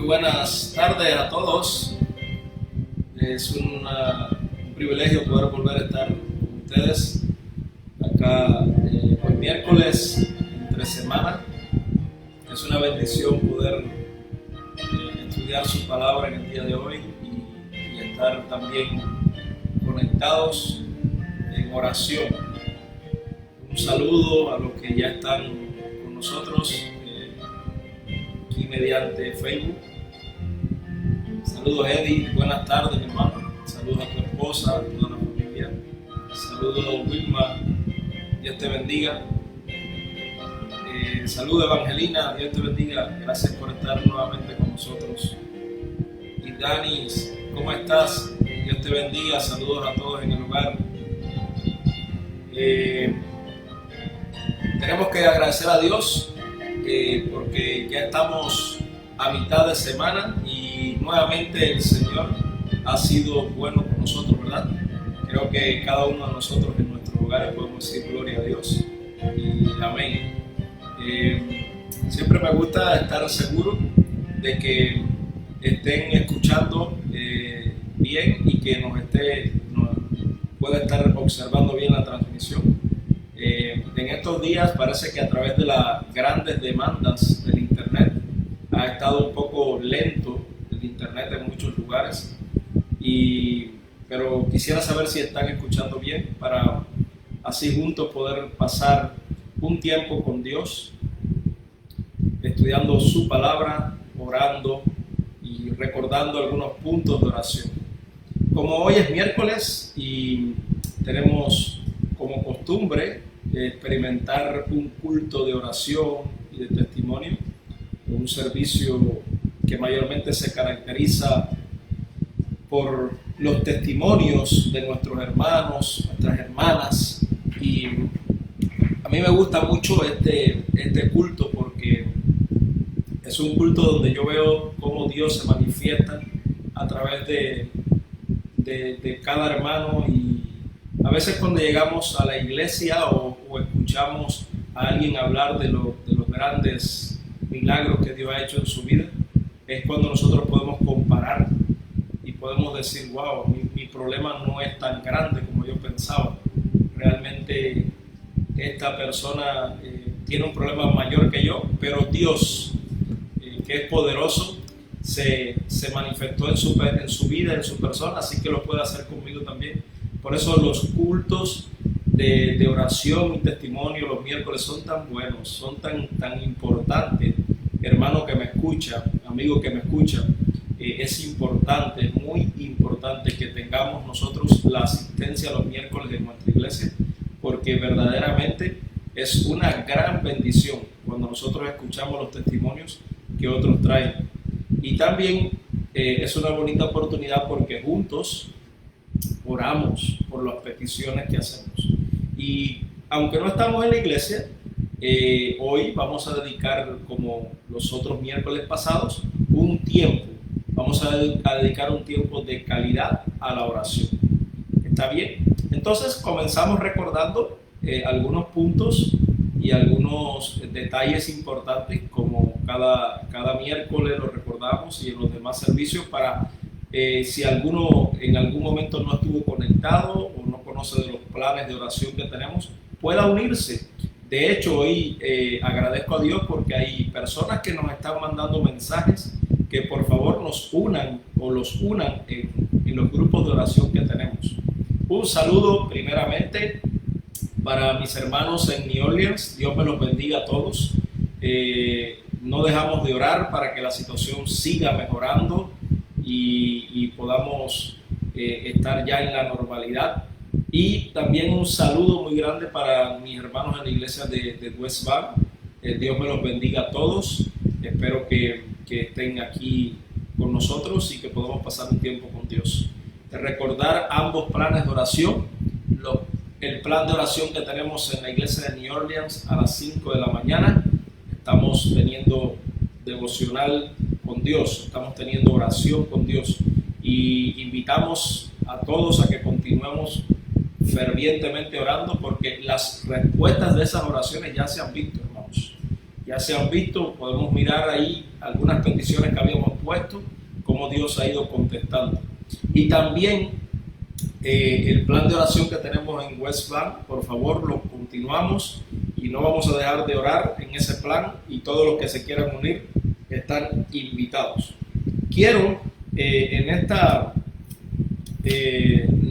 Buenas tardes a todos. Es un privilegio poder volver a estar con ustedes acá hoy miércoles, entre semana. Es una bendición poder estudiar su palabra en el día de hoy y estar también conectados en oración. Un saludo a los que ya están con nosotros aquí mediante Facebook. Saludos Eddie, buenas tardes mi hermano, saludos a tu esposa, a toda la familia, saludos Wilma, Dios te bendiga, saludos Evangelina, Dios te bendiga, gracias por estar nuevamente con nosotros. Y Dani, ¿cómo estás? Dios te bendiga, saludos a todos en el lugar. Tenemos que agradecer a Dios porque ya estamos a mitad de semana y nuevamente el Señor ha sido bueno con nosotros, ¿verdad? Creo que cada uno de nosotros en nuestros hogares podemos decir gloria a Dios y amén. Siempre me gusta estar seguro de que estén escuchando bien y que nos pueda estar observando bien la transmisión. En estos días parece que a través de las grandes demandas del internet ha estado un poco lento el internet en muchos lugares, pero quisiera saber si están escuchando bien para así juntos poder pasar un tiempo con Dios, estudiando su palabra, orando y recordando algunos puntos de oración. Como hoy es miércoles y tenemos como costumbre experimentar un culto de oración y de testimonio, un servicio que mayormente se caracteriza por los testimonios de nuestros hermanos, nuestras hermanas, y a mí me gusta mucho este culto porque es un culto donde yo veo cómo Dios se manifiesta a través de cada hermano A veces cuando llegamos a la iglesia o escuchamos a alguien hablar de los grandes milagros que Dios ha hecho en su vida, es cuando nosotros podemos comparar y podemos decir, wow, mi problema no es tan grande como yo pensaba. Realmente esta persona tiene un problema mayor que yo, pero Dios, que es poderoso, se manifestó en su vida, en su persona, así que lo puede hacer conmigo también. Por eso los cultos de oración y testimonio los miércoles son tan buenos, son tan importantes. Hermano que me escucha, amigo que me escucha, es importante, muy importante que tengamos nosotros la asistencia los miércoles en nuestra iglesia, porque verdaderamente es una gran bendición cuando nosotros escuchamos los testimonios que otros traen. Y también es una bonita oportunidad porque juntos oramos por las peticiones que hacemos. Y aunque no estamos en la iglesia, hoy vamos a dedicar, como los otros miércoles pasados, un tiempo. Vamos a dedicar un tiempo de calidad a la oración. ¿Está bien? Entonces comenzamos recordando algunos puntos y algunos detalles importantes, como cada miércoles lo recordamos y en los demás servicios, para si alguno en algún momento no estuvo conectado o no conoce de los planes de oración que tenemos, pueda unirse. De hecho, hoy agradezco a Dios porque hay personas que nos están mandando mensajes que por favor nos unan o los unan en los grupos de oración que tenemos. Un saludo primeramente para mis hermanos en New Orleans. Dios me los bendiga a todos. No dejamos de orar para que la situación siga mejorando y podamos estar ya en la normalidad. Y también un saludo muy grande para mis hermanos en la iglesia de West Bank. Dios me los bendiga a todos. Espero que estén aquí con nosotros y que podamos pasar un tiempo con Dios. De recordar ambos planes de oración. El plan de oración que tenemos en la iglesia de New Orleans a las 5 de la mañana. Estamos teniendo devocional con Dios, estamos teniendo oración con Dios y invitamos a todos a que continuemos fervientemente orando, porque las respuestas de esas oraciones ya se han visto, hermanos. Ya se han visto, podemos mirar ahí algunas peticiones que habíamos puesto, cómo Dios ha ido contestando. Y también el plan de oración que tenemos en West Bank, por favor, lo continuamos y no vamos a dejar de orar en ese plan, y todos los que se quieran unir están invitados. Quiero en esta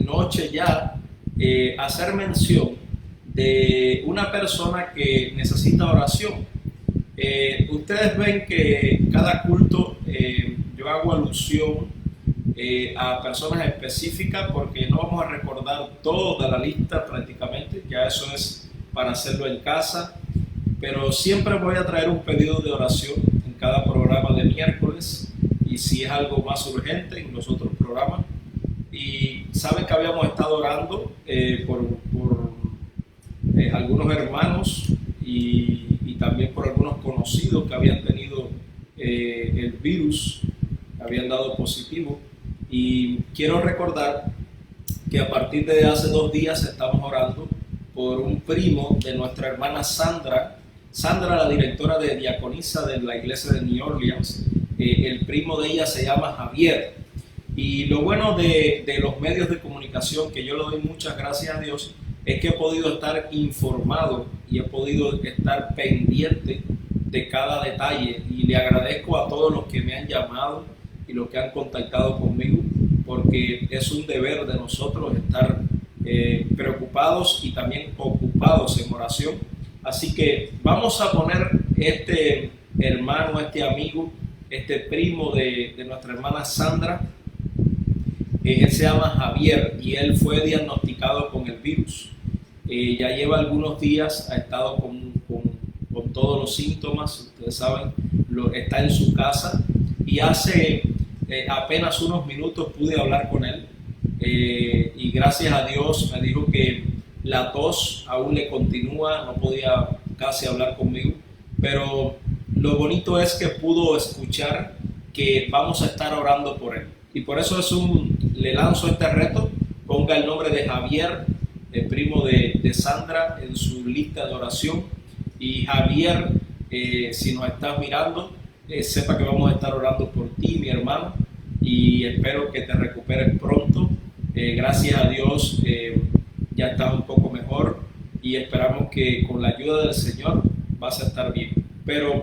noche ya hacer mención de una persona que necesita oración. Ustedes ven que cada culto yo hago alusión a personas específicas, porque no vamos a recordar toda la lista prácticamente, ya eso es para hacerlo en casa, pero siempre voy a traer un pedido de oración en cada programa de miércoles, y si es algo más urgente en los otros programas. Y saben que habíamos estado orando por algunos hermanos y también por algunos conocidos que habían tenido el virus, habían dado positivo. Y quiero recordar que a partir de hace 2 días estamos orando por un primo de nuestra hermana Sandra, la directora de diaconisa de la iglesia de New Orleans. El primo de ella se llama Javier. Y lo bueno de los medios de comunicación, que yo le doy muchas gracias a Dios, es que he podido estar informado y he podido estar pendiente de cada detalle. Y le agradezco a todos los que me han llamado y los que han contactado conmigo, porque es un deber de nosotros estar preocupados y también ocupados en oración. Así que vamos a poner este hermano, este amigo, este primo de nuestra hermana Sandra. Él se llama Javier y él fue diagnosticado con el virus. Ya lleva algunos días, ha estado con todos los síntomas, ustedes saben, está en su casa, y hace apenas unos minutos pude hablar con él, y gracias a Dios me dijo que la tos aún le continúa, no podía casi hablar conmigo, pero lo bonito es que pudo escuchar que vamos a estar orando por él. Y por eso le lanzo este reto: ponga el nombre de Javier el primo de Sandra, en su lista de oración. Y Javier, si nos estás mirando, sepa que vamos a estar orando por ti, mi hermano, y espero que te recuperes pronto. Gracias a Dios ya estás un poco mejor y esperamos que con la ayuda del Señor vas a estar bien. Pero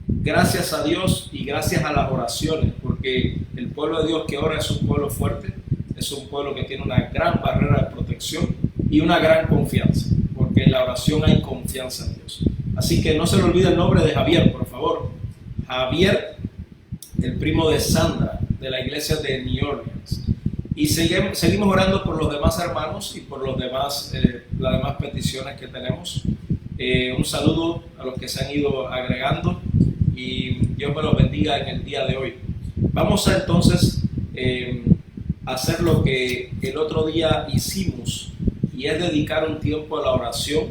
gracias a Dios y gracias a las oraciones, porque el pueblo de Dios que ora es un pueblo fuerte, es un pueblo que tiene una gran barrera de protección y una gran confianza, porque en la oración hay confianza en Dios. Así que no se le olvide el nombre de Javier, por favor. Javier, el primo de Sandra, de la iglesia de New Orleans. Y seguimos orando por los demás hermanos y por los demás, las demás peticiones que tenemos. Un saludo a los que se han ido agregando y Dios me los bendiga en el día de hoy. Vamos a entonces hacer lo que el otro día hicimos, y es dedicar un tiempo a la oración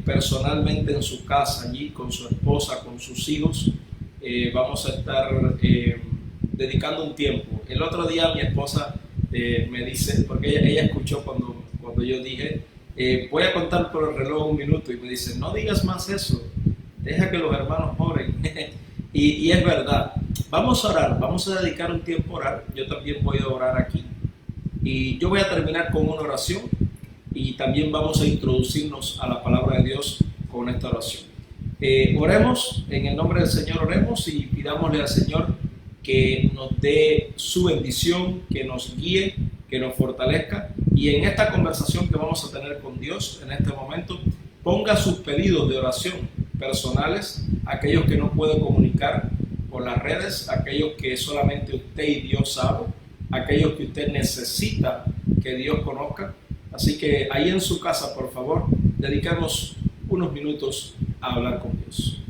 personalmente en su casa, allí con su esposa, con sus hijos. Vamos a estar dedicando un tiempo. El otro día mi esposa me dice, porque ella escuchó cuando yo dije, voy a contar por el reloj 1 minuto, y me dice, no digas más eso, deja que los hermanos oren. y es verdad, vamos a orar, vamos a dedicar un tiempo a orar. Yo también voy a orar aquí, y yo voy a terminar con una oración, y también vamos a introducirnos a la palabra de Dios con esta oración. Oremos, en el nombre del Señor oremos y pidámosle al Señor que nos dé su bendición, que nos guíe, que nos fortalezca. Y en esta conversación que vamos a tener con Dios en este momento, ponga sus pedidos de oración personales, aquellos que no puede comunicar por las redes, aquellos que solamente usted y Dios saben, aquellos que usted necesita que Dios conozca. Así que ahí en su casa, por favor, dediquemos unos minutos a hablar con Dios.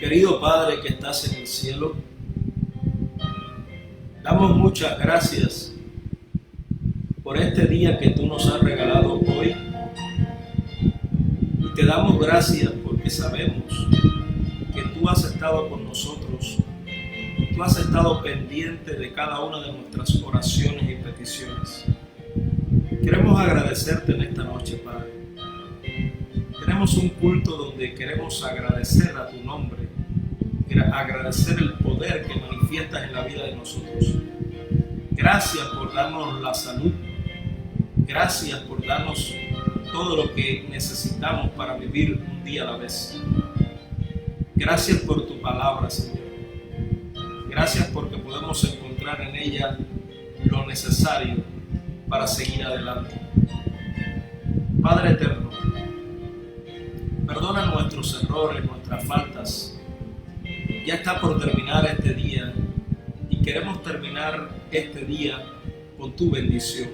Querido Padre que estás en el cielo, damos muchas gracias por este día que tú nos has regalado hoy, y te damos gracias porque sabemos que tú has estado con nosotros, tú has estado pendiente de cada una de nuestras oraciones y peticiones. Queremos agradecerte en esta noche, Padre. Tenemos un culto donde queremos agradecer a tu nombre, agradecer el poder que manifiestas en la vida de nosotros. Gracias por darnos la salud, gracias por darnos todo lo que necesitamos para vivir un día a la vez. Gracias por tu palabra, Señor. Gracias porque podemos encontrar en ella lo necesario para seguir adelante. Padre eterno, perdona nuestros errores, nuestras faltas. Ya está por terminar este día y queremos terminar este día con tu bendición.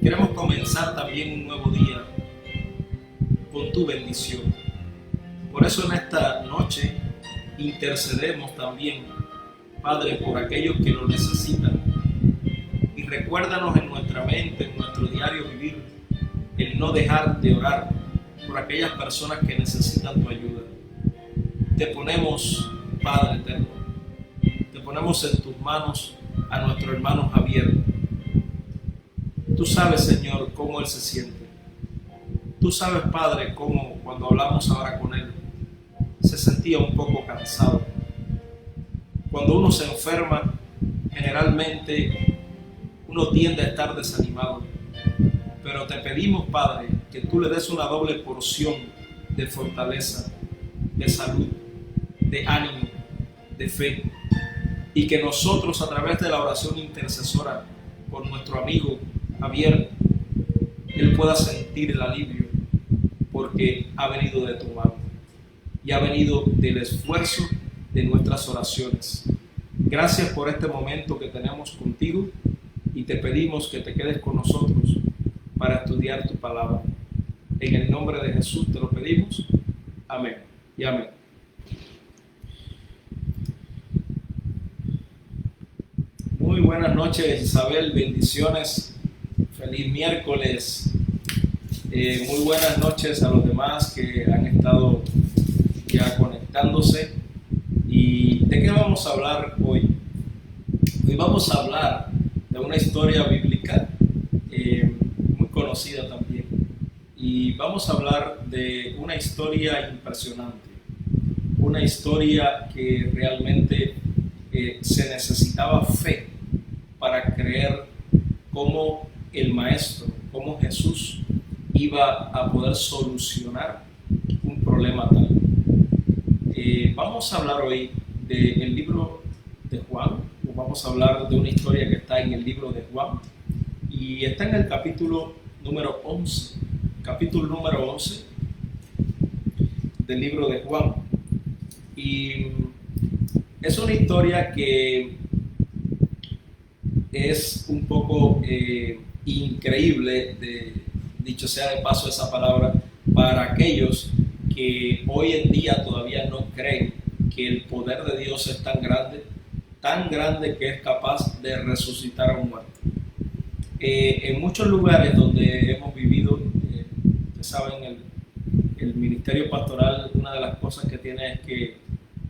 Queremos comenzar también un nuevo día con tu bendición. Por eso en esta noche intercedemos también, Padre, por aquellos que lo necesitan. Y recuérdanos en nuestra mente, en nuestro diario vivir, el no dejar de orar por aquellas personas que necesitan tu ayuda. Te ponemos, Padre eterno, te ponemos en tus manos a nuestro hermano Javier. Tú sabes, Señor, cómo él se siente. Tú sabes, Padre, cómo cuando hablamos ahora con él, se sentía un poco cansado. Cuando uno se enferma, generalmente uno tiende a estar desanimado. Pero te pedimos, Padre, que tú le des una doble porción de fortaleza, de salud, de ánimo, de fe. Y que nosotros, a través de la oración intercesora por nuestro amigo Javier, él pueda sentir el alivio, porque ha venido de tu mano y ha venido del esfuerzo de nuestras oraciones. Gracias por este momento que tenemos contigo y te pedimos que te quedes con nosotros para estudiar tu palabra. En el nombre de Jesús te lo pedimos. Amén y amén. Muy buenas noches, Isabel, bendiciones, feliz miércoles. Muy buenas noches a los demás que han estado ya conectándose. ¿Y de qué vamos a hablar hoy? Hoy vamos a hablar de una historia bíblica muy conocida también. Y vamos a hablar de una historia impresionante, una historia que realmente se necesitaba fe para creer cómo el Maestro, cómo Jesús iba a poder solucionar un problema tal. Vamos a hablar hoy del libro de Juan, o vamos a hablar de una historia que está en el libro de Juan, y está en el capítulo número 11, del libro de Juan. Y es una historia que es un poco increíble, dicho sea de paso esa palabra, para aquellos que hoy en día todavía no creen que el poder de Dios es tan grande que es capaz de resucitar a un muerto. En muchos lugares donde hemos vivido, ustedes saben, el ministerio pastoral, una de las cosas que tiene es que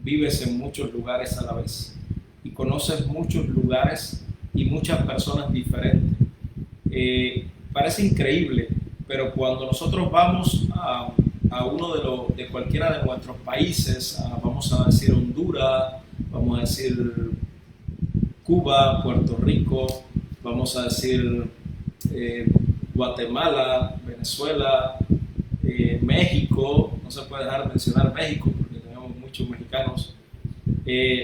vives en muchos lugares a la vez y conoces muchos lugares y muchas personas diferentes. Parece increíble, pero cuando nosotros vamos a uno de cualquiera de nuestros países, vamos a decir Honduras, vamos a decir Cuba, Puerto Rico, vamos a decir Guatemala, Venezuela, México, no se puede dejar de mencionar México porque tenemos muchos mexicanos.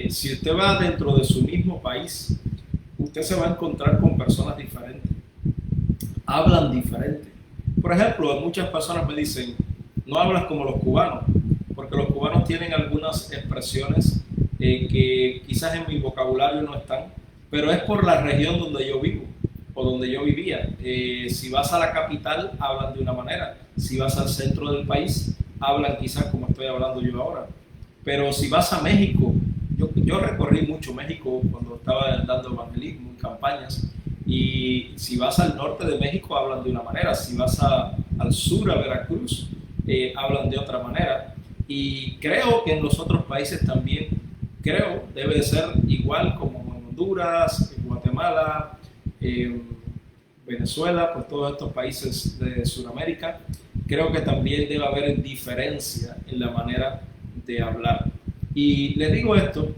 Si usted va dentro de su mismo país, usted se va a encontrar con personas diferentes, hablan diferente. Por ejemplo, muchas personas me dicen, no hablas como los cubanos, porque los cubanos tienen algunas expresiones que quizás en mi vocabulario no están, pero es por la región donde yo vivo o donde yo vivía. Si vas a la capital, hablan de una manera. Si vas al centro del país, hablan quizás como estoy hablando yo ahora. Pero si vas a México, yo recorrí mucho México cuando estaba dando evangelismo en campañas, y si vas al norte de México hablan de una manera, si vas al sur, a Veracruz, hablan de otra manera. Y creo que en los otros países también, debe de ser igual como en Honduras, en Guatemala, Venezuela, pues todos estos países de Sudamérica. Creo que también debe haber diferencia en la manera de hablar. Y les digo esto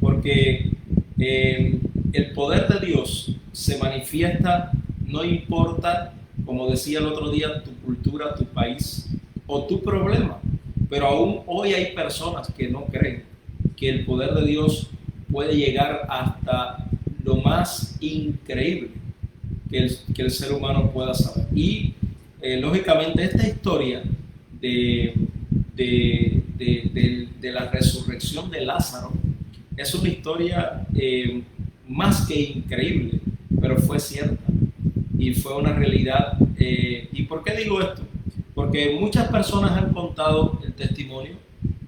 porque el poder de Dios se manifiesta, no importa, como decía el otro día, tu cultura, tu país o tu problema. Pero aún hoy hay personas que no creen que el poder de Dios puede llegar hasta lo más increíble que el ser humano pueda saber. Y lógicamente esta historia de la resurrección de Lázaro es una historia más que increíble, pero fue cierta y fue una realidad. ¿Y por qué digo esto? Porque muchas personas han contado el testimonio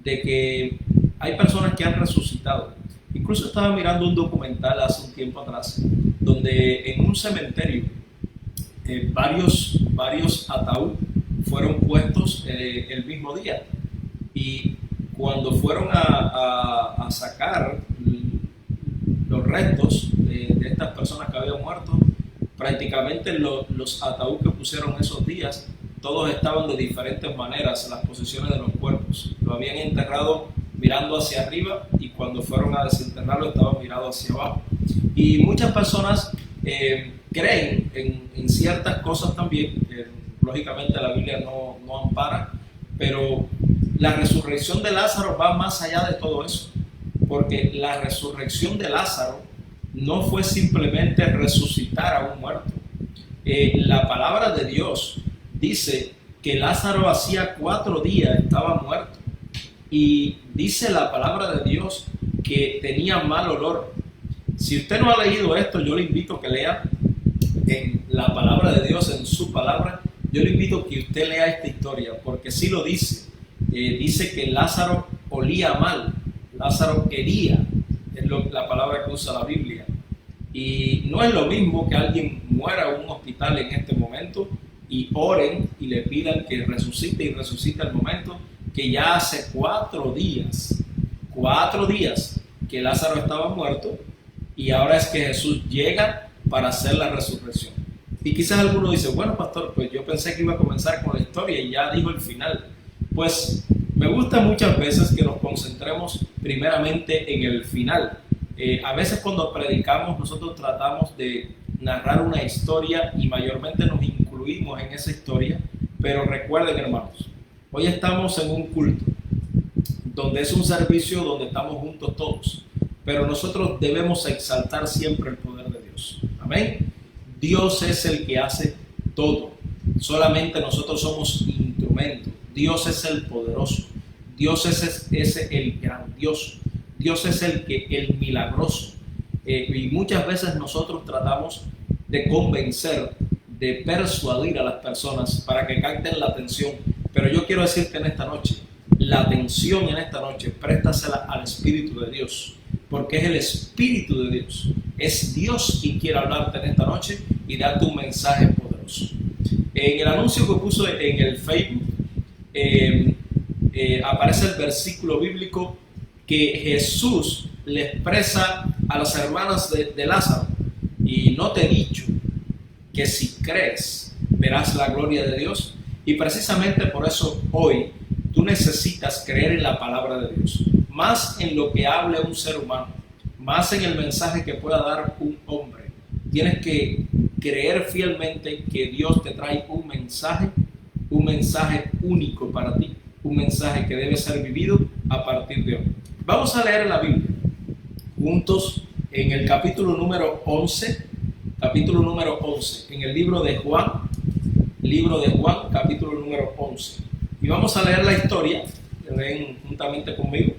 de que hay personas que han resucitado. Incluso estaba mirando un documental hace un tiempo atrás, donde en un cementerio varios ataúdes fueron puestos muertos el mismo día. Y cuando fueron a sacar los restos de estas personas que habían muerto, prácticamente los ataúdes que pusieron esos días, todos estaban de diferentes maneras en las posiciones de los cuerpos. Lo habían enterrado mirando hacia arriba y cuando fueron a desenterrarlo estaban mirando hacia abajo. Y muchas personas creen en ciertas cosas también, que lógicamente la Biblia no ampara, pero la resurrección de Lázaro va más allá de todo eso, porque la resurrección de Lázaro no fue simplemente resucitar a un muerto. La palabra de Dios dice que Lázaro hacía 4 días estaba muerto, y dice la palabra de Dios que tenía mal olor. Si usted no ha leído esto, yo le invito a que lea en la palabra de Dios, en su palabra. Yo le invito a que usted lea esta historia, porque sí lo dice. Dice que Lázaro olía mal, Lázaro hería, es la palabra que usa la Biblia. Y no es lo mismo que alguien muera en un hospital en este momento y oren y le pidan que resucite y resucite al momento, que ya hace 4 días que Lázaro estaba muerto, y ahora es que Jesús llega para hacer la resurrección. Y quizás alguno dice, bueno, pastor, pues yo pensé que iba a comenzar con la historia y ya dijo el final. Pues me gusta muchas veces que nos concentremos primeramente en el final. A veces cuando predicamos nosotros tratamos de narrar una historia y mayormente nos incluimos en esa historia, pero recuerden, hermanos, hoy estamos en un culto donde es un servicio donde estamos juntos todos, pero nosotros debemos exaltar siempre el poder de Dios. Amén. Dios es el que hace todo, solamente nosotros somos instrumentos. Dios es el poderoso, Dios es el grandioso, Dios es el milagroso. Y muchas veces nosotros tratamos de convencer, de persuadir a las personas para que capten la atención. Pero yo quiero decirte en esta noche, la atención en esta noche, préstasela al Espíritu de Dios, porque es el Espíritu de Dios. Es Dios quien quiere hablarte en esta noche y darte un mensaje poderoso. En el anuncio que puso en el Facebook, aparece el versículo bíblico que Jesús le expresa a las hermanas de Lázaro: y no te he dicho que si crees verás la gloria de Dios. Y precisamente por eso hoy tú necesitas creer en la palabra de Dios, más en lo que hable un ser humano, más en el mensaje que pueda dar un hombre. Tienes que creer fielmente que Dios te trae un mensaje único para ti, un mensaje que debe ser vivido a partir de hoy. Vamos a leer la Biblia juntos en el capítulo número 11, en el libro de Juan, capítulo número 11. Y vamos a leer la historia, que leen juntamente conmigo.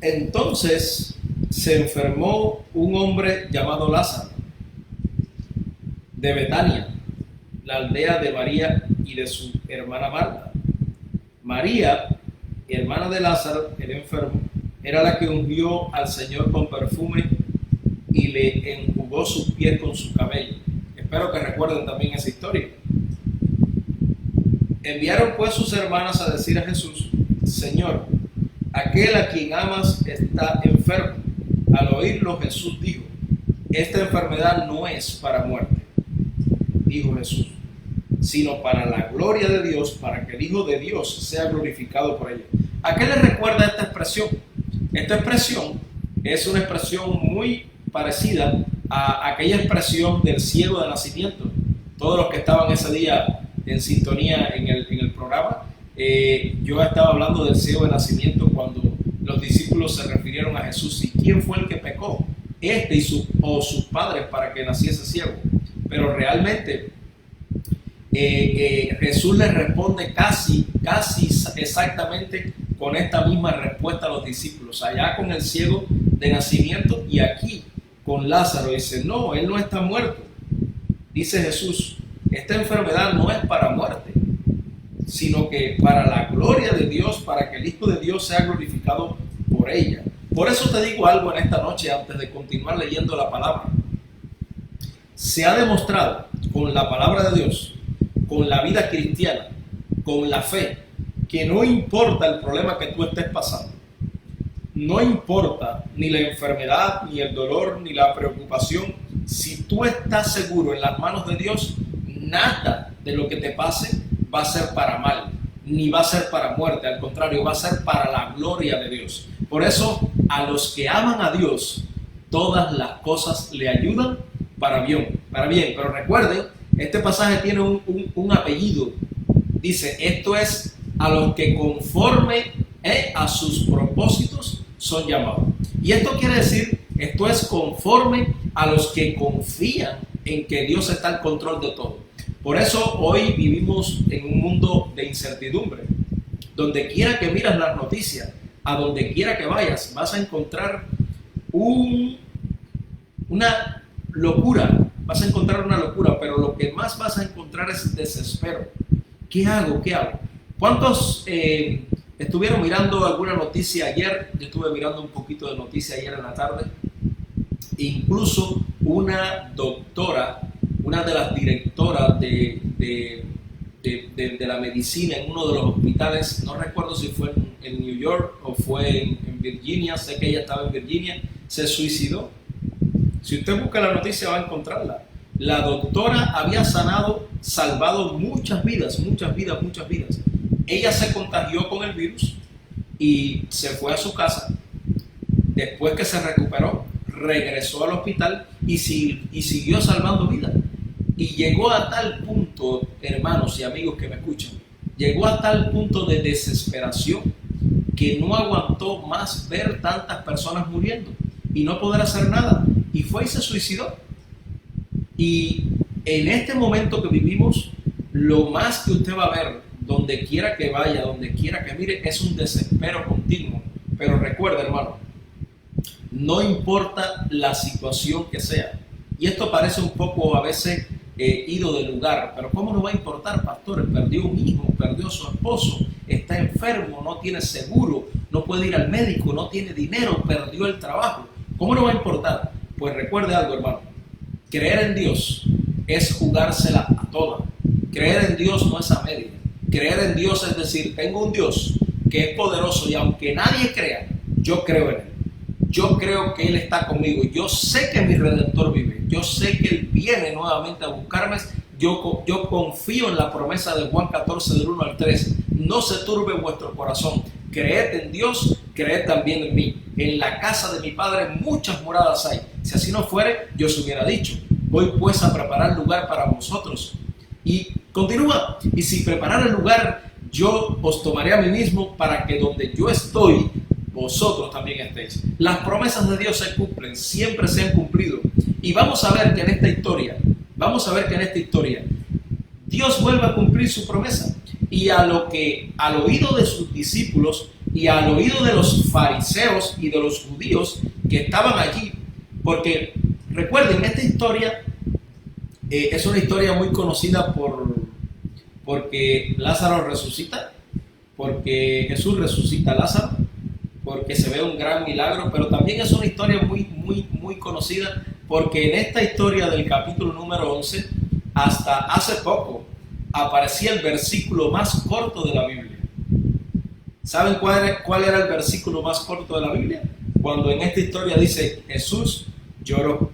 Entonces se enfermó un hombre llamado Lázaro, de Betania, la aldea de María y de su hermana Marta. María, hermana de Lázaro, el enfermo, era la que ungió al Señor con perfume y le enjugó sus pies con su cabello. Espero que recuerden también esa historia. Enviaron pues sus hermanas a decir a Jesús: Señor, aquel a quien amas está enfermo. Al oírlo, Jesús dijo: esta enfermedad no es para muerte, dijo Jesús, sino para la gloria de Dios, para que el Hijo de Dios sea glorificado por ella. ¿A qué le recuerda esta expresión? Esta expresión es una expresión muy parecida a aquella expresión del ciego de nacimiento. Todos los que estaban ese día en sintonía en el programa, yo estaba hablando del ciego de nacimiento cuando los discípulos se refirieron a Jesús y quién fue el que pecó, o sus padres, para que naciese ciego. Pero realmente Jesús le responde casi exactamente con esta misma respuesta a los discípulos, allá con el ciego de nacimiento y aquí con Lázaro. Dice: no, él no está muerto. Dice Jesús: esta enfermedad no es para muerte, sino que para la gloria de Dios, para que el Hijo de Dios sea glorificado por ella. Por eso te digo algo en esta noche antes de continuar leyendo la palabra. Se ha demostrado con la palabra de Dios con la vida cristiana, con la fe, que no importa el problema que tú estés pasando, no importa ni la enfermedad, ni el dolor, ni la preocupación, si tú estás seguro en las manos de Dios, nada de lo que te pase va a ser para mal, ni va a ser para muerte, al contrario, va a ser para la gloria de Dios. Por eso, a los que aman a Dios, todas las cosas le ayudan para bien. Pero recuerden, este pasaje tiene un apellido. Dice, esto es a los que conforme a sus propósitos son llamados. Y esto quiere decir, esto es conforme a los que confían en que Dios está al control de todo. Por eso hoy vivimos en un mundo de incertidumbre. Donde quiera que miras las noticias, a donde quiera que vayas, vas a encontrar una locura. Vas a encontrar una locura, pero lo que más vas a encontrar es desespero. ¿Qué hago? ¿Cuántos estuvieron mirando alguna noticia ayer? Yo estuve mirando un poquito de noticia ayer en la tarde. Incluso una doctora, una de las directoras de la medicina en uno de los hospitales, no recuerdo si fue en New York o fue en Virginia, sé que ella estaba en Virginia, se suicidó. Si usted busca la noticia va a encontrarla. La doctora había salvado muchas vidas. Ella se contagió con el virus y se fue a su casa. Después que se recuperó, regresó al hospital y siguió salvando vidas. Y llegó a tal punto, hermanos y amigos que me escuchan, llegó a tal punto de desesperación que no aguantó más ver tantas personas muriendo y no poder hacer nada. Y fue y se suicidó. Y en este momento que vivimos, lo más que usted va a ver, donde quiera que vaya, donde quiera que mire, es un desespero continuo. Pero recuerda, hermano, no importa la situación que sea. Y esto parece un poco a veces ido de lugar, pero ¿cómo no va a importar, pastor? Perdió un hijo, perdió a su esposo, está enfermo, no tiene seguro, no puede ir al médico, no tiene dinero, perdió el trabajo. ¿Cómo no va a importar? Pues recuerde algo, hermano. Creer en Dios es jugársela a toda. Creer en Dios no es a media. Creer en Dios es decir, tengo un Dios que es poderoso y aunque nadie crea, yo creo en Él. Yo creo que Él está conmigo. Yo sé que mi Redentor vive. Yo sé que Él viene nuevamente a buscarme. Yo confío en la promesa de Juan 14, del 1 al 3. No se turbe vuestro corazón. Creed en Dios, creed también en mí. En la casa de mi Padre muchas moradas hay. Si así no fuere, yo os hubiera dicho. Voy pues a preparar lugar para vosotros. Y continúa. Y si preparar el lugar, yo os tomaré a mí mismo para que donde yo estoy, vosotros también estéis. Las promesas de Dios se cumplen, siempre se han cumplido. Y vamos a ver que en esta historia, Dios vuelve a cumplir su promesa. Y al oído de sus discípulos y al oído de los fariseos y de los judíos que estaban allí, porque recuerden, esta historia es una historia muy conocida porque Lázaro resucita, porque Jesús resucita a Lázaro, porque se ve un gran milagro, pero también es una historia muy conocida porque en esta historia del capítulo número 11, hasta hace poco, aparecía el versículo más corto de la Biblia. ¿Saben cuál era el versículo más corto de la Biblia? Cuando en esta historia dice, Jesús lloró.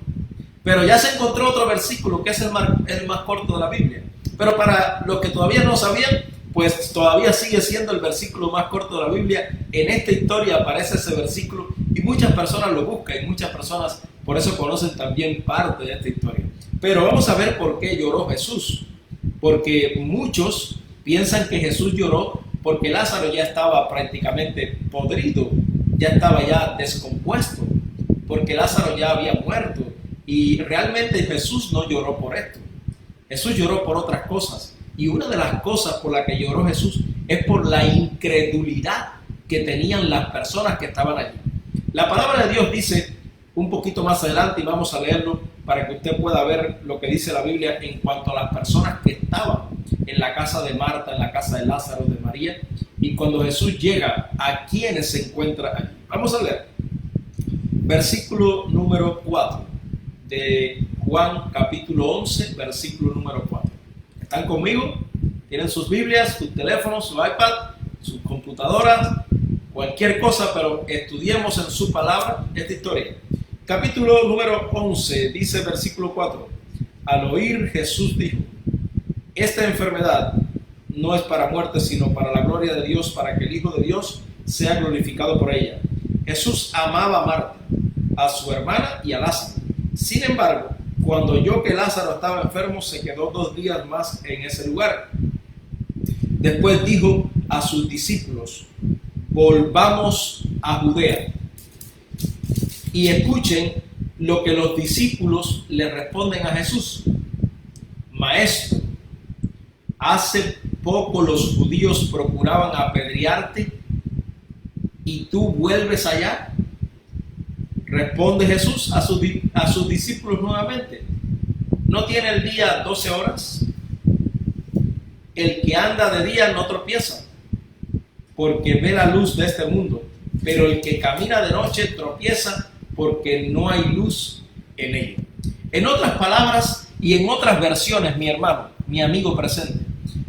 Pero ya se encontró otro versículo que es el más corto de la Biblia. Pero para los que todavía no sabían, pues todavía sigue siendo el versículo más corto de la Biblia. En esta historia aparece ese versículo y muchas personas lo buscan y muchas personas por eso conocen también parte de esta historia. Pero vamos a ver por qué lloró Jesús. Porque muchos piensan que Jesús lloró porque Lázaro ya estaba prácticamente podrido, ya estaba ya descompuesto, porque Lázaro ya había muerto. Y realmente Jesús no lloró por esto. Jesús lloró por otras cosas. Y una de las cosas por las que lloró Jesús es por la incredulidad que tenían las personas que estaban allí. La palabra de Dios dice un poquito más adelante, y vamos a leerlo para que usted pueda ver lo que dice la Biblia en cuanto a las personas que estaban en la casa de Marta, en la casa de Lázaro, de María, y cuando Jesús llega, a quienes se encuentra allí. Vamos a leer. Versículo número 4 de Juan capítulo 11, versículo número 4. ¿Están conmigo? Tienen sus Biblias, sus teléfonos, su iPad, sus computadoras, cualquier cosa, pero estudiemos en su palabra esta historia. Capítulo número 11, dice versículo 4. Al oír, Jesús dijo: esta enfermedad no es para muerte, sino para la gloria de Dios, para que el Hijo de Dios sea glorificado por ella. Jesús amaba a Marta, a su hermana y a Lázaro. Sin embargo, cuando oyó que Lázaro estaba enfermo, se quedó 2 días más en ese lugar. Después dijo a sus discípulos: volvamos a Judea. Y escuchen lo que los discípulos le responden a Jesús: Maestro, hace poco los judíos procuraban apedrearte y tú vuelves allá. Responde Jesús a sus discípulos nuevamente: ¿no tiene el día 12 horas? El que anda de día no tropieza, porque ve la luz de este mundo, pero el que camina de noche tropieza porque no hay luz en ello. En otras palabras y en otras versiones, mi hermano, mi amigo presente,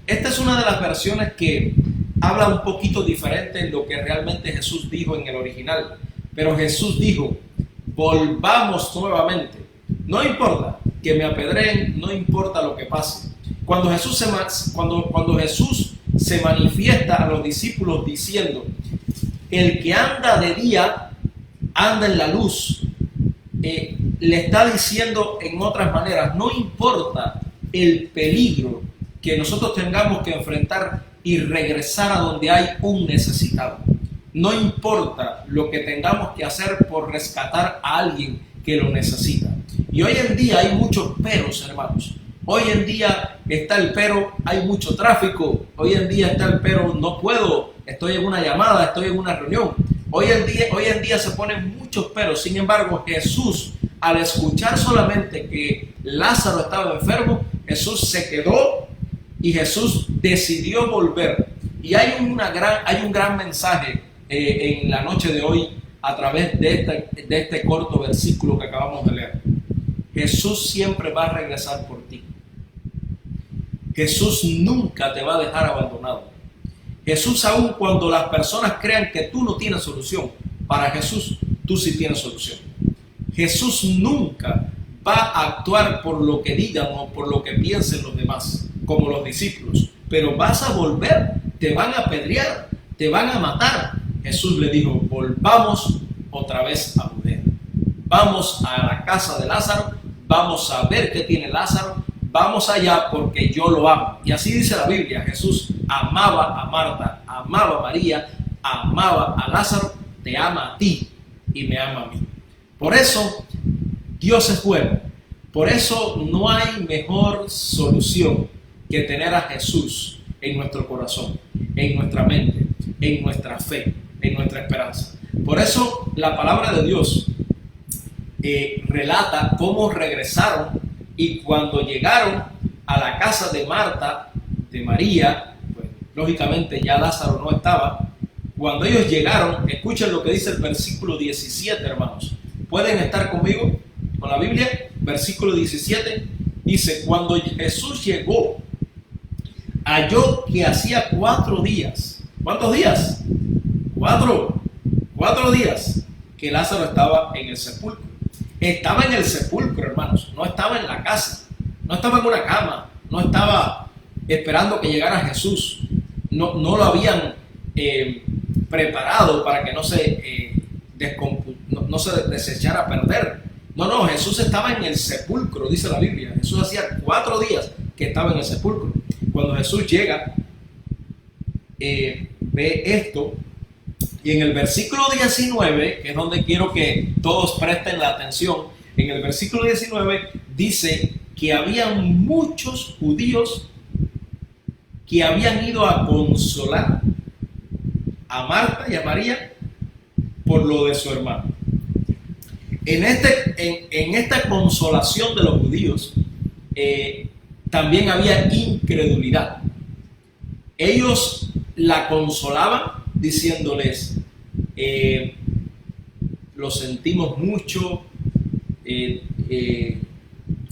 esta es una de las versiones que habla un poquito diferente en lo que realmente Jesús dijo en el original. Pero Jesús dijo: volvamos nuevamente. No importa que me apedreen, no importa lo que pase. Cuando Jesús se manifiesta a los discípulos diciendo: el que anda de día anda en la luz, le está diciendo en otras maneras: no importa el peligro que nosotros tengamos que enfrentar y regresar a donde hay un necesitado. No importa lo que tengamos que hacer por rescatar a alguien que lo necesita. Y hoy en día hay muchos peros, hermanos. Hoy en día está el pero: hay mucho tráfico. Hoy en día está el pero: no puedo, estoy en una llamada, estoy en una reunión. Hoy en día se ponen muchos peros. Sin embargo, Jesús, al escuchar solamente que Lázaro estaba enfermo, Jesús se quedó y Jesús decidió volver. Y hay un gran mensaje en la noche de hoy a través de este corto versículo que acabamos de leer. Jesús siempre va a regresar por ti. Jesús nunca te va a dejar abandonado. Jesús, aun cuando las personas crean que tú no tienes solución, para Jesús tú sí tienes solución. Jesús nunca va a actuar por lo que digan o por lo que piensen los demás, como los discípulos. Pero vas a volver, te van a apedrear, te van a matar. Jesús le dijo: volvamos otra vez a Judea. Vamos a la casa de Lázaro, vamos a ver qué tiene Lázaro, vamos allá porque yo lo amo. Y así dice la Biblia: Jesús amaba a Marta, amaba a María, amaba a Lázaro, te ama a ti y me ama a mí. Por eso Dios es bueno. Por eso no hay mejor solución que tener a Jesús en nuestro corazón, en nuestra mente, en nuestra fe, en nuestra esperanza. Por eso la palabra de Dios relata cómo regresaron, y cuando llegaron a la casa de Marta, de María, pues, lógicamente ya Lázaro no estaba. Cuando ellos llegaron, escuchen lo que dice el versículo 17, hermanos. ¿Pueden estar conmigo con la Biblia? Versículo 17 dice: cuando Jesús llegó, halló que hacía 4 días. ¿Cuántos días? 4 días que Lázaro estaba en el sepulcro. Estaba en el sepulcro, hermanos. No estaba en la casa. No estaba en una cama. No estaba esperando que llegara Jesús. No lo habían preparado para que no se desechara a perder. No, Jesús estaba en el sepulcro, dice la Biblia. Jesús hacía 4 días que estaba en el sepulcro. Cuando Jesús llega, ve esto, y en el versículo 19, que es donde quiero que todos presten la atención, en el versículo 19 dice que habían muchos judíos que habían ido a consolar a Marta y a María por lo de su hermano. En esta consolación de los judíos también había incredulidad. Ellos la consolaban diciéndoles: lo sentimos mucho,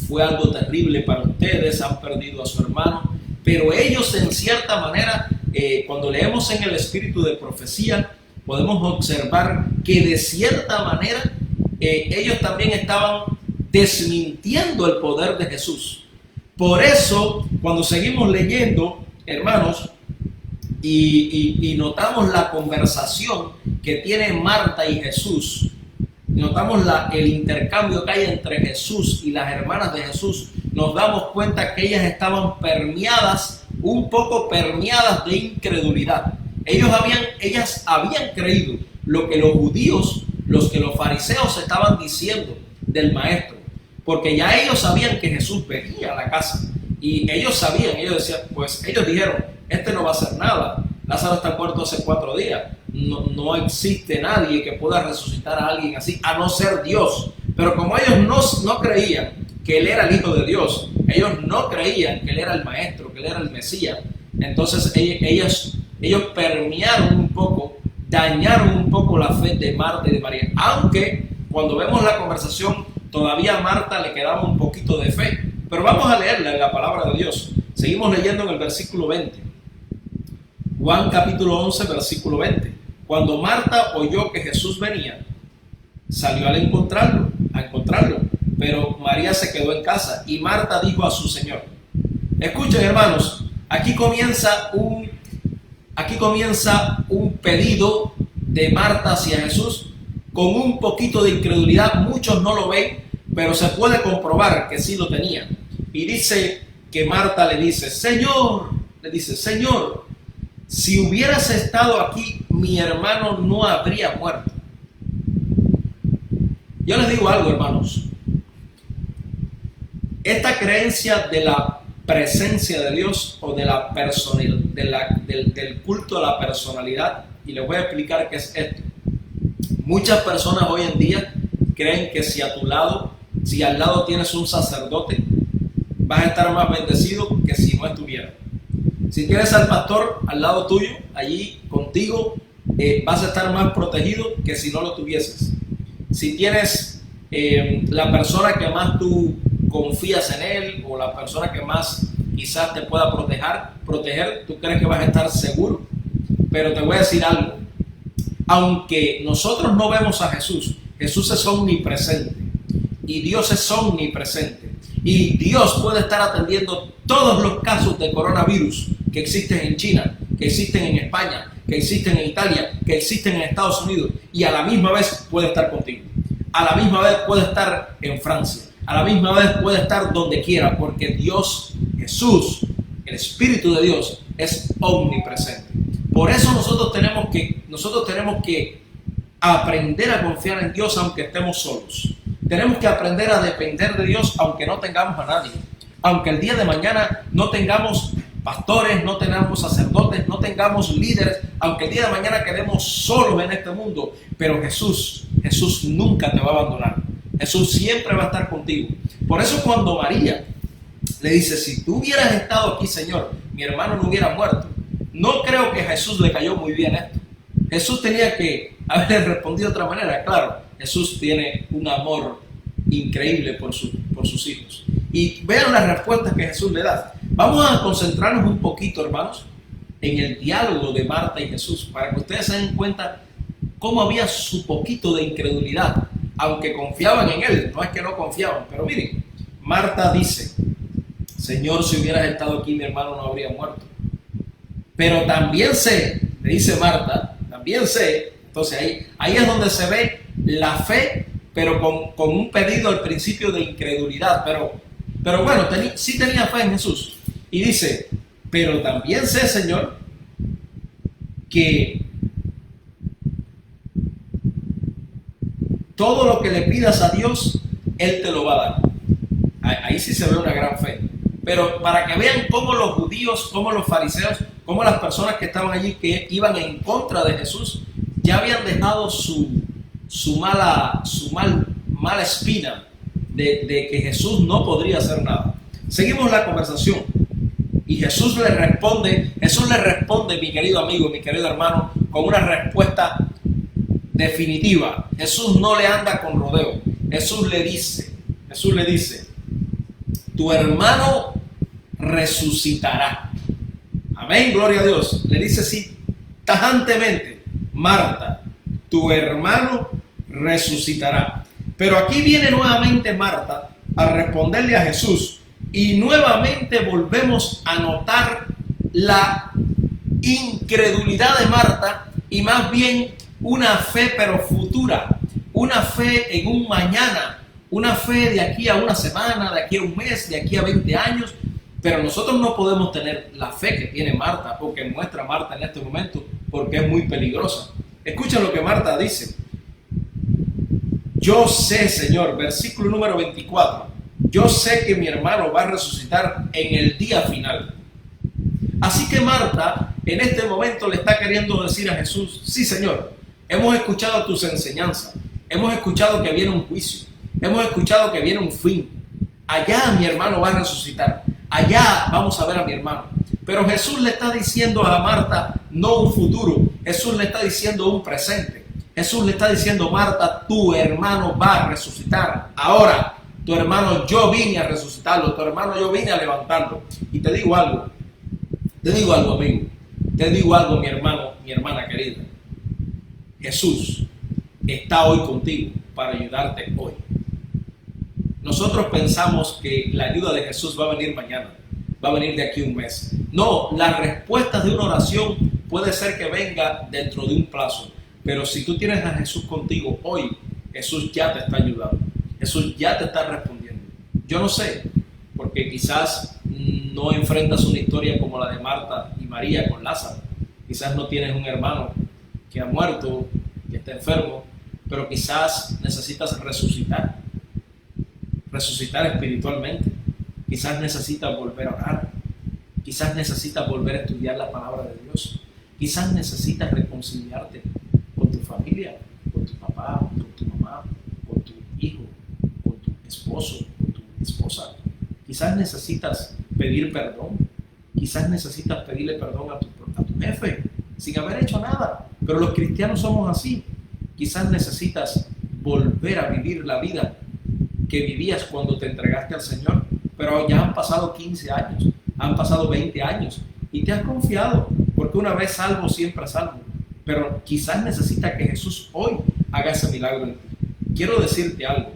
fue algo terrible para ustedes, han perdido a su hermano. pero ellos en cierta manera, cuando leemos en el espíritu de profecía, podemos observar que de cierta manera ellos también estaban desmintiendo el poder de Jesús. Por eso, cuando seguimos leyendo, hermanos, y notamos la conversación que tienen Marta y Jesús, notamos el intercambio que hay entre Jesús y las hermanas de Jesús, nos damos cuenta que ellas estaban un poco permeadas de incredulidad. Ellas habían creído lo que los judíos, los fariseos estaban diciendo del maestro, porque ya ellos sabían que Jesús venía a la casa, y ellos decían, pues ellos dijeron, este no va a hacer nada, Lázaro está muerto hace 4 días, no existe nadie que pueda resucitar a alguien así, a no ser Dios. Pero como ellos no creían que Él era el Hijo de Dios, ellos no creían que Él era el Maestro, que Él era el Mesías, entonces ellos permearon un poco, dañaron un poco la fe de Marta y de María. Aunque cuando vemos la conversación, todavía a Marta le quedaba un poquito de fe. Pero vamos a leerla en la palabra de Dios. Seguimos leyendo en el versículo 20. Juan capítulo 11, versículo 20. Cuando Marta oyó que Jesús venía, salió a encontrarlo, pero María se quedó en casa, y Marta dijo a su Señor. Escuchen, hermanos, aquí comienza un pedido de Marta hacia Jesús con un poquito de incredulidad. Muchos no lo ven, pero se puede comprobar que sí lo tenía. Y dice que Marta le dice, Señor, si hubieras estado aquí, mi hermano no habría muerto. Yo les digo algo, hermanos. Esta creencia de la presencia de Dios o de la del culto a la personalidad, y les voy a explicar qué es esto. Muchas personas hoy en día creen que si al lado tienes un sacerdote, vas a estar más bendecido que si no estuviera. Si tienes al pastor al lado tuyo, allí contigo, vas a estar más protegido que si no lo tuvieses. Si tienes la persona que más tú confías en él, o la persona que más quizás te pueda proteger, tú crees que vas a estar seguro. Pero te voy a decir algo. Aunque nosotros no vemos a Jesús, Jesús es omnipresente y Dios es omnipresente, y Dios puede estar atendiendo todos los casos de coronavirus que existen en China, que existen en España, que existen en Italia, que existen en Estados Unidos, y a la misma vez puede estar contigo, a la misma vez puede estar en Francia, a la misma vez puede estar donde quiera, porque Dios, Jesús, el Espíritu de Dios es omnipresente. Por eso nosotros tenemos que aprender a confiar en Dios aunque estemos solos. Tenemos que aprender a depender de Dios aunque no tengamos a nadie. Aunque el día de mañana no tengamos pastores, no tengamos sacerdotes, no tengamos líderes, aunque el día de mañana quedemos solos en este mundo, pero Jesús nunca te va a abandonar. Jesús siempre va a estar contigo. Por eso cuando María le dice, si tú hubieras estado aquí, Señor, mi hermano no hubiera muerto. No creo que a Jesús le cayó muy bien esto. Jesús tenía que haber respondido de otra manera. Claro, Jesús tiene un amor increíble por sus hijos. Y vean las respuestas que Jesús le da. Vamos a concentrarnos un poquito, hermanos, en el diálogo de Marta y Jesús, para que ustedes se den cuenta cómo había su poquito de incredulidad, aunque confiaban en Él. No es que no confiaban, pero miren, Marta dice, Señor, si hubieras estado aquí, mi hermano no habría muerto. Pero también sé, le dice Marta, también sé. Entonces ahí es donde se ve la fe, pero con un pedido al principio de incredulidad. Pero bueno, sí tenía fe en Jesús. Y dice, pero también sé, Señor, que todo lo que le pidas a Dios, Él te lo va a dar. Ahí sí se ve una gran fe. Pero para que vean cómo los judíos, cómo los fariseos, cómo las personas que estaban allí, que iban en contra de Jesús, ya habían dejado su mala espina de que Jesús no podría hacer nada. Seguimos la conversación y Jesús le responde, mi querido amigo, mi querido hermano, con una respuesta definitiva. Jesús no le anda con rodeo. Jesús le dice, tu hermano resucitará. Amén, gloria a Dios. Le dice así tajantemente: Marta, tu hermano resucitará. Pero aquí viene nuevamente Marta a responderle a Jesús, y nuevamente volvemos a notar la incredulidad de Marta, y más bien una fe pero futura, una fe en un mañana, una fe de aquí a una semana, de aquí a un mes, de aquí a 20 años. Pero nosotros no podemos tener la fe que tiene Marta, o que muestra Marta en este momento, porque es muy peligrosa. Escucha lo que Marta dice: yo sé, Señor, versículo número 24, yo sé que mi hermano va a resucitar en el día final. Así que Marta en este momento le está queriendo decir a Jesús: sí, Señor, hemos escuchado tus enseñanzas, hemos escuchado que viene un juicio, hemos escuchado que viene un fin. Allá mi hermano va a resucitar, allá vamos a ver a mi hermano. Pero Jesús le está diciendo a Marta no un futuro, Jesús le está diciendo un presente. Jesús le está diciendo: Marta, tu hermano va a resucitar. Ahora, tu hermano yo vine a resucitarlo, tu hermano yo vine a levantarlo. Y te digo algo amigo, te digo algo mi hermano, mi hermana querida. Jesús está hoy contigo para ayudarte hoy. Nosotros pensamos que la ayuda de Jesús va a venir mañana, va a venir de aquí a un mes. No, la respuesta de una oración puede ser que venga dentro de un plazo. Pero si tú tienes a Jesús contigo hoy, Jesús ya te está ayudando. Jesús ya te está respondiendo. Yo no sé, porque quizás no enfrentas una historia como la de Marta y María con Lázaro. Quizás no tienes un hermano que ha muerto, que está enfermo, pero quizás necesitas resucitar espiritualmente. Quizás necesitas volver a orar. Quizás necesitas volver a estudiar la palabra de Dios. Quizás necesitas reconciliarte con tu familia, con tu papá, con tu mamá, con tu hijo, con tu esposo, con tu esposa. Quizás necesitas pedir perdón. Quizás necesitas pedirle perdón a tu jefe sin haber hecho nada. Pero los cristianos somos así. Quizás necesitas volver a vivir la vida que vivías cuando te entregaste al Señor. Pero ya han pasado 15 años, han pasado 20 años y te has confiado, porque una vez salvo, siempre salvo. Pero quizás necesitas que Jesús hoy haga ese milagro en ti. Quiero decirte algo.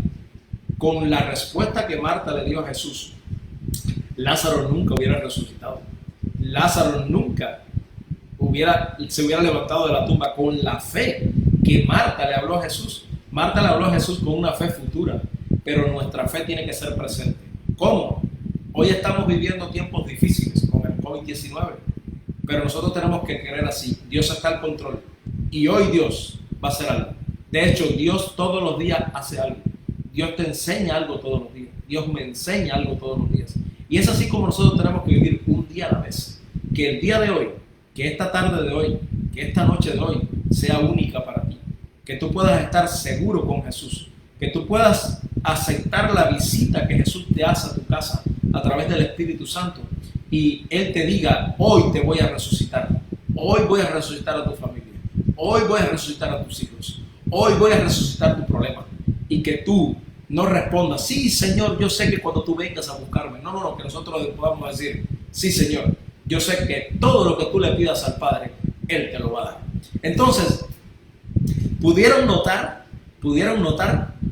Con la respuesta que Marta le dio a Jesús, Lázaro nunca hubiera resucitado. Lázaro nunca se hubiera levantado de la tumba. Con la fe que Marta le habló a Jesús. Marta le habló a Jesús con una fe futura, pero nuestra fe tiene que ser presente. ¿Cómo? Hoy estamos viviendo tiempos difíciles con el COVID-19, pero nosotros tenemos que creer así. Dios está al control y hoy Dios va a hacer algo. De hecho, Dios todos los días hace algo. Dios te enseña algo todos los días. Dios me enseña algo todos los días. Y es así como nosotros tenemos que vivir un día a la vez. Que el día de hoy, que esta tarde de hoy, que esta noche de hoy sea única para ti. Que tú puedas estar seguro con Jesús. Que tú puedas aceptar la visita que Jesús te hace a tu casa a través del Espíritu Santo. Y Él te diga: hoy te voy a resucitar. Hoy voy a resucitar a tu familia. Hoy voy a resucitar a tus hijos. Hoy voy a resucitar tu problema. Y que tú no respondas: sí, Señor, yo sé que cuando tú vengas a buscarme. No, que nosotros podamos decir: sí, Señor, yo sé que todo lo que tú le pidas al Padre, Él te lo va a dar. Entonces, pudieron notar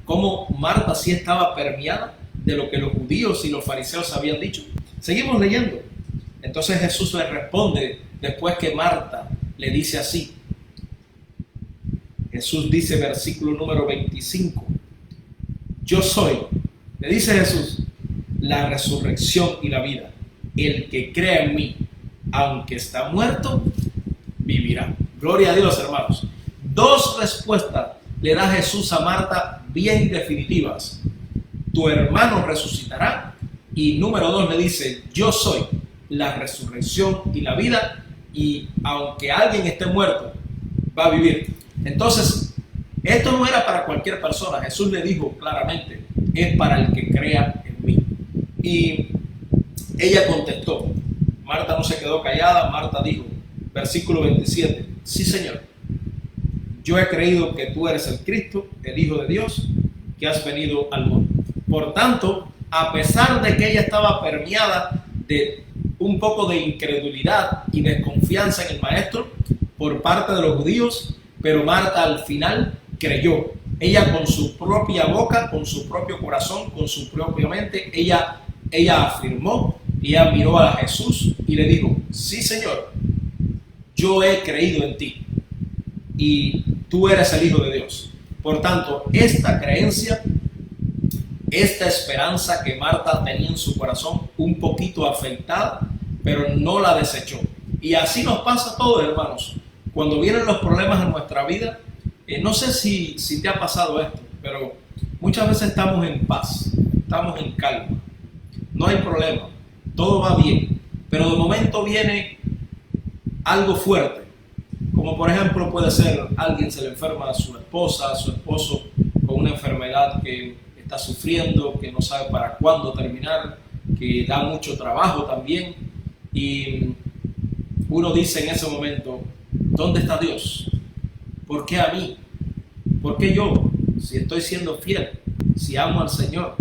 cómo Marta sí estaba permeada de lo que los judíos y los fariseos habían dicho. Seguimos leyendo. Entonces Jesús le responde después que Marta le dice así. Jesús dice, versículo número 25: yo soy, le dice Jesús, la resurrección y la vida. El que crea en mí, aunque está muerto, vivirá. Gloria a Dios, hermanos. Dos respuestas le da Jesús a Marta bien definitivas. Tu hermano resucitará. Y número 2 le dice: yo soy la resurrección y la vida, y aunque alguien esté muerto, va a vivir. Entonces, esto no era para cualquier persona. Jesús le dijo claramente: es para el que crea en mí. Y ella contestó. Marta no se quedó callada. Marta dijo, versículo 27, sí, Señor, yo he creído que tú eres el Cristo, el Hijo de Dios, que has venido al mundo. Por tanto, a pesar de que ella estaba permeada de un poco de incredulidad y desconfianza en el maestro por parte de los judíos, pero Marta al final creyó. Ella con su propia boca, con su propio corazón, con su propia mente, ella afirmó, ella miró a Jesús y le dijo: sí, Señor, yo he creído en ti y tú eres el Hijo de Dios. Por tanto, esta creencia, esta esperanza que Marta tenía en su corazón, un poquito afectada, pero no la desechó. Y así nos pasa a todos, hermanos. Cuando vienen los problemas en nuestra vida, no sé si te ha pasado esto, pero muchas veces estamos en paz, estamos en calma, no hay problema, todo va bien, pero de momento viene algo fuerte, como por ejemplo puede ser alguien se le enferma a su esposa, a su esposo, con una enfermedad que está sufriendo, que no sabe para cuándo terminar, que da mucho trabajo también, y uno dice en ese momento: ¿dónde está Dios? ¿Por qué a mí? ¿Por qué yo? Si estoy siendo fiel, si amo al Señor.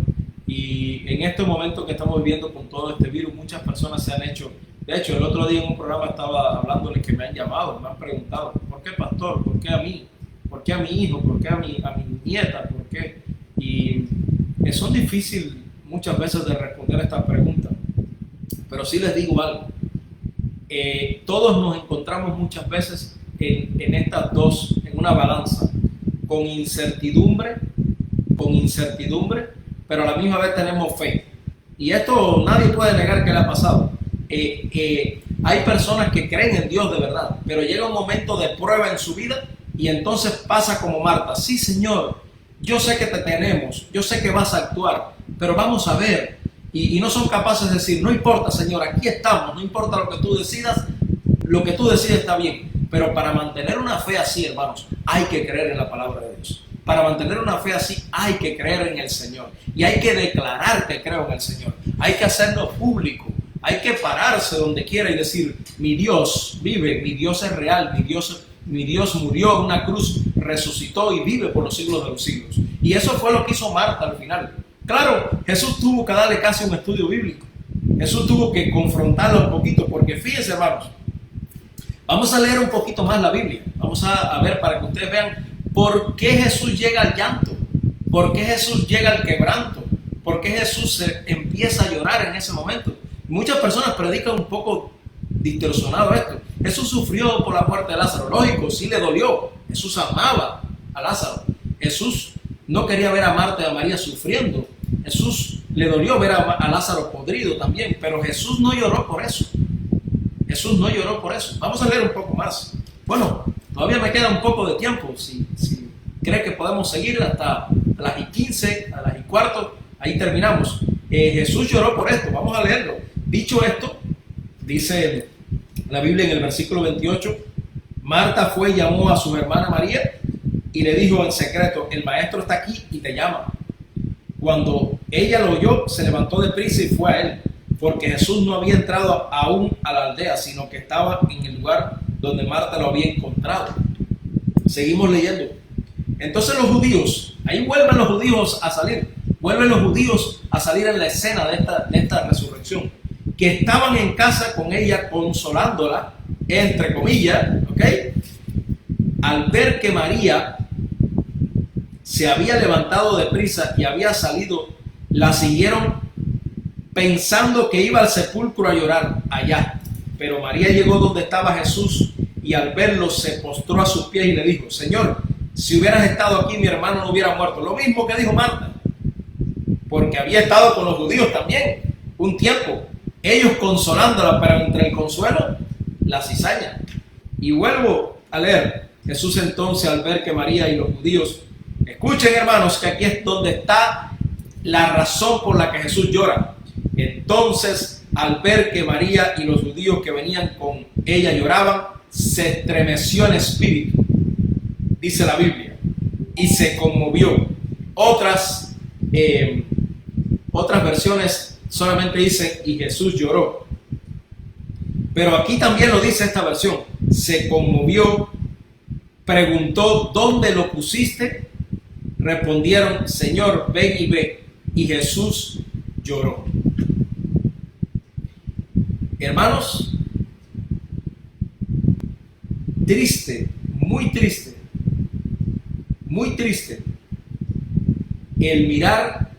Y en este momento que estamos viviendo con todo este virus, muchas personas se han hecho. De hecho, el otro día en un programa estaba hablándoles que me han llamado, me han preguntado: ¿por qué, pastor? ¿Por qué a mí? ¿Por qué a mi hijo? ¿Por qué a mi nieta? ¿Por qué? Y son difíciles muchas veces de responder estas preguntas. Pero sí les digo algo. Todos nos encontramos muchas veces en estas dos, en una balanza, con incertidumbre, pero a la misma vez tenemos fe. Y esto nadie puede negar que le ha pasado. Hay personas que creen en Dios de verdad, pero llega un momento de prueba en su vida y entonces pasa como Marta: sí, Señor, yo sé que te tenemos, yo sé que vas a actuar, pero vamos a ver. Y no son capaces de decir: no importa, Señor, aquí estamos, no importa lo que tú decidas está bien. Pero para mantener una fe así, hermanos, hay que creer en la palabra de Dios. Para mantener una fe así hay que creer en el Señor. Y hay que declarar que creo en el Señor. Hay que hacerlo público. Hay que pararse donde quiera y decir: mi Dios vive, mi Dios es real, mi Dios murió en una cruz, resucitó y vive por los siglos de los siglos. Y eso fue lo que hizo Marta al final. Claro, Jesús tuvo que darle casi un estudio bíblico. Jesús tuvo que confrontarlo un poquito, porque fíjense, hermanos, vamos a leer un poquito más la Biblia. Vamos a ver para que ustedes vean por qué Jesús llega al llanto, por qué Jesús llega al quebranto, por qué Jesús empieza a llorar en ese momento. Muchas personas predican un poco distorsionado esto. Jesús sufrió por la muerte de Lázaro. Lógico, sí le dolió. Jesús amaba a Lázaro. Jesús no quería ver a Marta y a María sufriendo. Jesús le dolió ver a Lázaro podrido también, pero Jesús no lloró por eso. Jesús no lloró por eso. Vamos a leer un poco más. Bueno, todavía me queda un poco de tiempo. Si cree que podemos seguir hasta las 15, a las 15:15, ahí terminamos. Jesús lloró por esto. Vamos a leerlo. Dicho esto, dice la Biblia en el versículo 28, Marta fue y llamó a su hermana María y le dijo en secreto: el maestro está aquí y te llama. Cuando ella lo oyó, se levantó deprisa y fue a él, porque Jesús no había entrado aún a la aldea, sino que estaba en el lugar donde Marta lo había encontrado. Seguimos leyendo. Entonces los judíos, ahí vuelven los judíos a salir en la escena de esta resurrección, que estaban en casa con ella consolándola, entre comillas, ¿ok? Al ver que María se había levantado deprisa y había salido, la siguieron pensando que iba al sepulcro a llorar allá. Pero María llegó donde estaba Jesús y al verlo se postró a sus pies y le dijo: Señor, si hubieras estado aquí, mi hermano no hubiera muerto. Lo mismo que dijo Marta, porque había estado con los judíos también un tiempo, ellos consolándola, pero entre el consuelo, la cizaña. Y vuelvo a leer. Jesús entonces, al ver que María y los judíos, escuchen, hermanos, que aquí es donde está la razón por la que Jesús llora. Entonces, al ver que María y los judíos que venían con ella lloraban, se estremeció en espíritu, dice la Biblia, y se conmovió. Otras versiones solamente dicen: y Jesús lloró. Pero aquí también lo dice esta versión: se conmovió, preguntó: ¿dónde lo pusiste? Respondieron: Señor, ven y ve. Y Jesús lloró. Hermanos, triste, muy triste el mirar